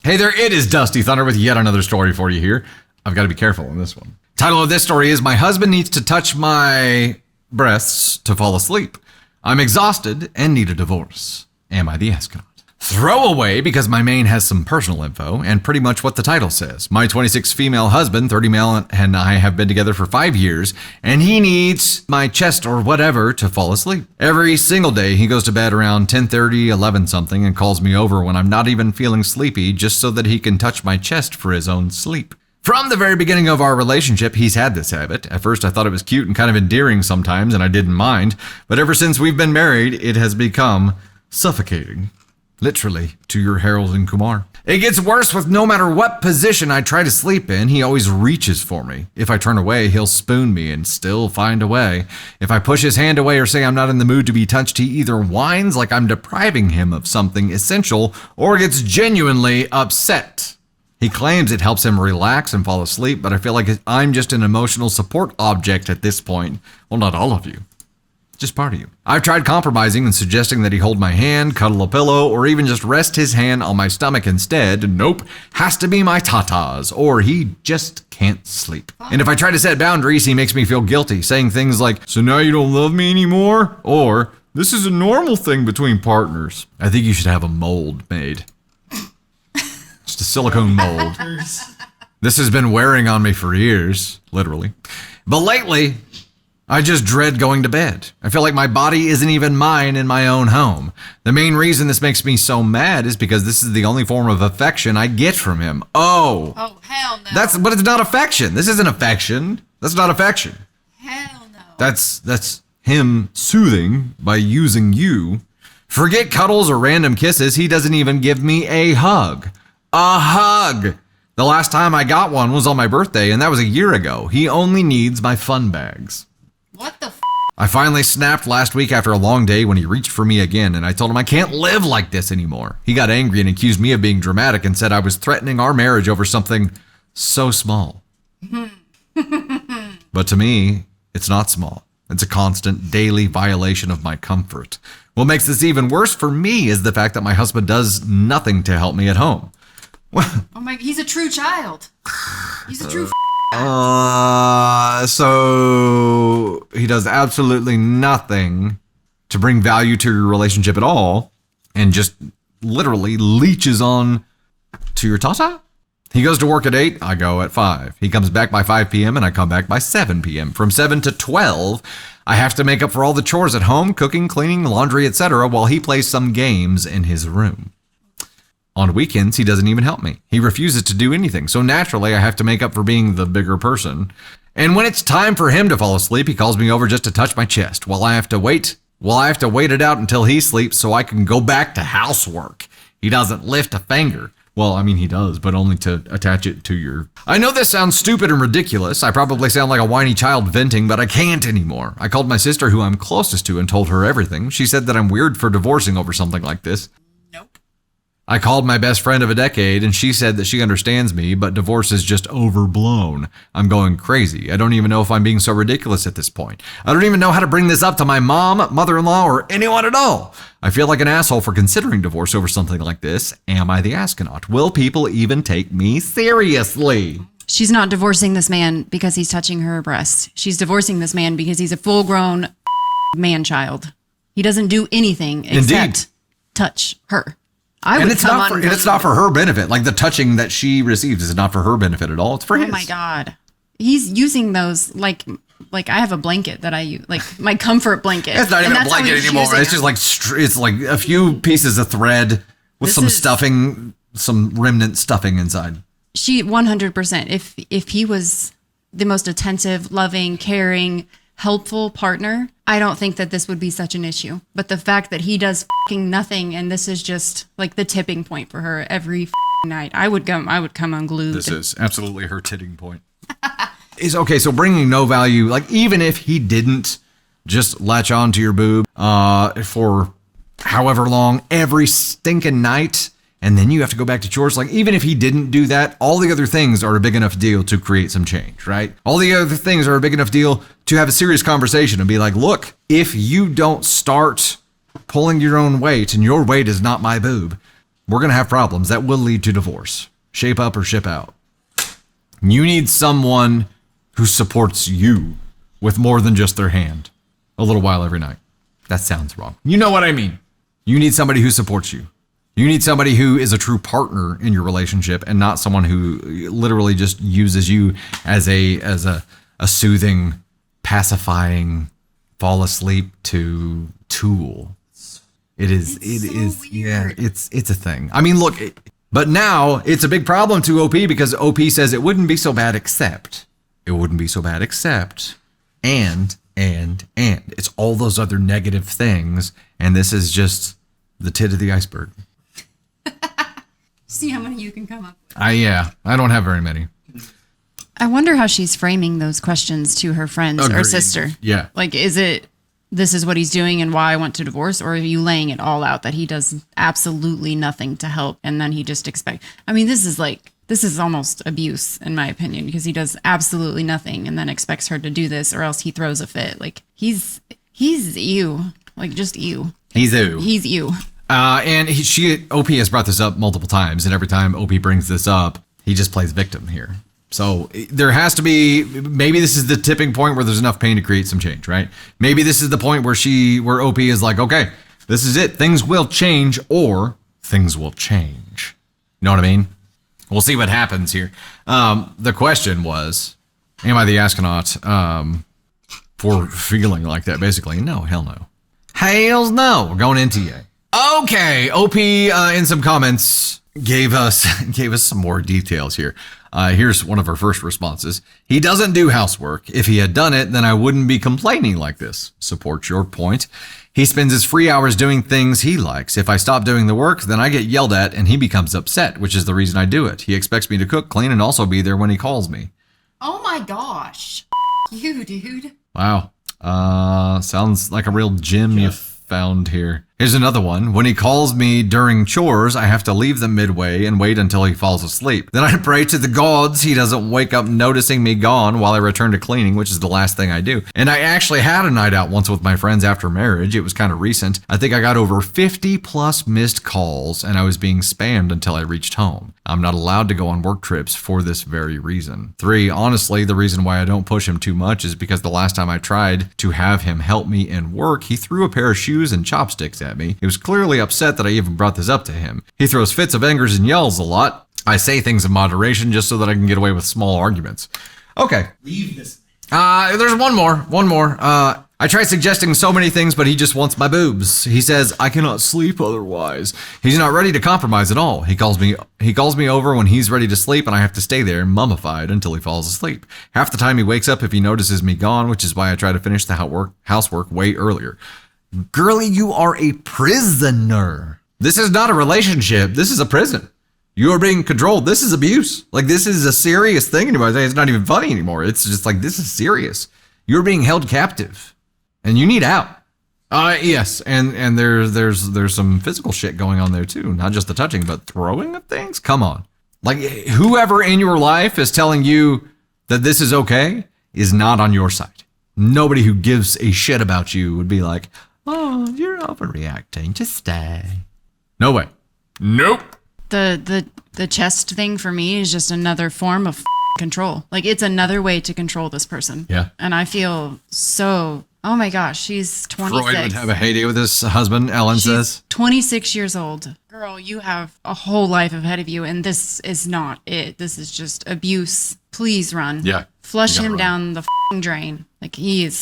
Hey there, it is Dusty Thunder with yet another story for you here. I've got to be careful on this one. Title of this story is My Husband Needs to Touch My Breasts to Fall Asleep. I'm exhausted and need a divorce. Am I the astronaut? Throwaway because my main has some personal info and pretty much what the title says. My 26 female husband, 30 male, and I have been together for 5 years, and he needs my chest or whatever to fall asleep. Every single day he goes to bed around 10:30, 11 something and calls me over when I'm not even feeling sleepy just so that he can touch my chest for his own sleep. From the very beginning of our relationship, he's had this habit. At first I thought it was cute and kind of endearing sometimes and I didn't mind, but ever since we've been married, it has become suffocating. Literally, to your Harold and Kumar. It gets worse with no matter what position I try to sleep in, he always reaches for me. If I turn away, he'll spoon me and still find a way. If I push his hand away or say I'm not in the mood to be touched, he either whines like I'm depriving him of something essential or gets genuinely upset. He claims it helps him relax and fall asleep, but I feel like I'm just an emotional support object at this point. Well, not all of you. Just part of you. I've tried compromising and suggesting that he hold my hand, cuddle a pillow, or even just rest his hand on my stomach instead. Nope, has to be my tatas, or he just can't sleep. And if I try to set boundaries, he makes me feel guilty, saying things like, "So now you don't love me anymore?" Or, "This is a normal thing between partners." I think you should have a mold made. Just a silicone mold. This has been wearing on me for years, literally. But lately, I just dread going to bed. I feel like my body isn't even mine in my own home. The main reason this makes me so mad is because this is the only form of affection I get from him. Oh, hell no. But it's not affection. This isn't affection. That's not affection. Hell no. That's him soothing by using you. Forget cuddles or random kisses. He doesn't even give me a hug. A hug. The last time I got one was on my birthday, and that was a year ago. He only needs my fun bags. What the f***? I finally snapped last week after a long day when he reached for me again, and I told him I can't live like this anymore. He got angry and accused me of being dramatic and said I was threatening our marriage over something so small. But to me, it's not small. It's a constant daily violation of my comfort. What makes this even worse for me is the fact that my husband does nothing to help me at home. Oh my, he's a true child. He's a true so he does absolutely nothing to bring value to your relationship at all and just literally leeches on to your tata. He goes to work at 8, I go at 5. He comes back by 5 p.m. and I come back by 7 p.m. From 7 to 12, I have to make up for all the chores at home, cooking, cleaning, laundry, etc., while he plays some games in his room. On weekends, he doesn't even help me. He refuses to do anything, so naturally I have to make up for being the bigger person. And when it's time for him to fall asleep, he calls me over just to touch my chest while I have to wait it out until he sleeps so I can go back to housework. He doesn't lift a finger. Well, I mean, he does, but only to attach it to your... I know this sounds stupid and ridiculous. I probably sound like a whiny child venting, but I can't anymore. I called my sister, who I'm closest to, and told her everything. She said that I'm weird for divorcing over something like this. Nope. I called my best friend of a decade, and she said that she understands me, but divorce is just overblown. I'm going crazy. I don't even know if I'm being so ridiculous at this point. I don't even know how to bring this up to my mom, mother-in-law, or anyone at all. I feel like an asshole for considering divorce over something like this. Am I the astronaut? Will people even take me seriously? She's not divorcing this man because he's touching her breast. She's divorcing this man because he's a full-grown man-child. He doesn't do anything except touch her. It's not for her benefit. Like the touching that she receives is not for her benefit at all. It's for his. Oh my God. He's using those like I have a blanket that I use, like my comfort blanket. It's not even a blanket anymore. It's just like it's like a few pieces of thread with stuffing, some remnant stuffing inside. She 100%. If he was the most attentive, loving, caring, helpful partner, I don't think that this would be such an issue. But the fact that he does fucking nothing, and this is just like the tipping point for her every night, I would come unglued. This is absolutely her tipping point. Is okay. So bringing no value, like even if he didn't just latch on to your boob for however long every stinking night, and then you have to go back to chores. Like, even if he didn't do that, all the other things are a big enough deal to create some change, right? All the other things are a big enough deal to have a serious conversation and be like, look, if you don't start pulling your own weight and your weight is not my boob, we're going to have problems that will lead to divorce. Shape up or ship out. You need someone who supports you with more than just their hand a little while every night. That sounds wrong. You know what I mean. You need somebody who supports you. You need somebody who is a true partner in your relationship and not someone who literally just uses you as a soothing, pacifying, fall asleep to tool. It's a thing. I mean, look, but now it's a big problem to OP because OP says it wouldn't be so bad except. It wouldn't be so bad except. And. It's all those other negative things. And this is just the tip of the iceberg. See how many you can come up with. I don't have very many. I wonder how she's framing those questions to her friends or Agreed. sister. Yeah. Like, is it, this is what he's doing and why I want to divorce? Or are you laying it all out that he does absolutely nothing to help and then he just expect? I mean, this is almost abuse in my opinion because he does absolutely nothing and then expects her to do this or else he throws a fit. Like, he's you. Like, just you. He's you. And OP has brought this up multiple times, and every time OP brings this up, he just plays victim here. So there has to be, maybe this is the tipping point where there's enough pain to create some change, right? Maybe this is the point where OP is like, okay, this is it. Things will change or things will change. You know what I mean? We'll see what happens here. The question was, am I the astronaut for feeling like that? Basically, no, hell no. Hells no. We're going into TA. Okay, OP in some comments gave us some more details here. Here's one of her first responses. He doesn't do housework. If he had done it, then I wouldn't be complaining like this. Support your point. He spends his free hours doing things he likes. If I stop doing the work, then I get yelled at and he becomes upset, which is the reason I do it. He expects me to cook, clean, and also be there when he calls me. Oh my gosh. You, dude. Wow. Sounds like a real gem you found here. Here's another one. When he calls me during chores, I have to leave them midway and wait until he falls asleep. Then I pray to the gods he doesn't wake up noticing me gone while I return to cleaning, which is the last thing I do. And I actually had a night out once with my friends after marriage. It was kind of recent. I think I got over 50 plus missed calls and I was being spammed until I reached home. I'm not allowed to go on work trips for this very reason. 3, honestly, the reason why I don't push him too much is because the last time I tried to have him help me in work, he threw a pair of shoes and chopsticks at me. He was clearly upset that I even brought this up to him. He throws fits of anger and yells a lot. I say things in moderation just so that I can get away with small arguments. Okay. Leave this. There's one more. I try suggesting so many things, but he just wants my boobs. He says I cannot sleep otherwise. He's not ready to compromise at all. He calls me over when he's ready to sleep, and I have to stay there mummified until he falls asleep. Half the time he wakes up if he notices me gone, which is why I try to finish the housework way earlier. Girlie, you are a prisoner. This is not a relationship. This is a prison. You are being controlled. This is abuse. Like, this is a serious thing anymore. It's not even funny anymore. It's just like, this is serious. You're being held captive and you need out. Yes. And there's some physical shit going on there too. Not just the touching, but throwing of things. Come on. Like, whoever in your life is telling you that this is okay is not on your side. Nobody who gives a shit about you would be like, oh, you're overreacting. Just stay. No way. Nope. The chest thing for me is just another form of control. Like, it's another way to control this person. Yeah. And I feel so, oh my gosh, she's 26. Freud would have a heyday with his husband, Ellen says. 26 years old. Girl, you have a whole life ahead of you, and this is not it. This is just abuse. Please run. Yeah. Flush him run. down the drain. Like, he is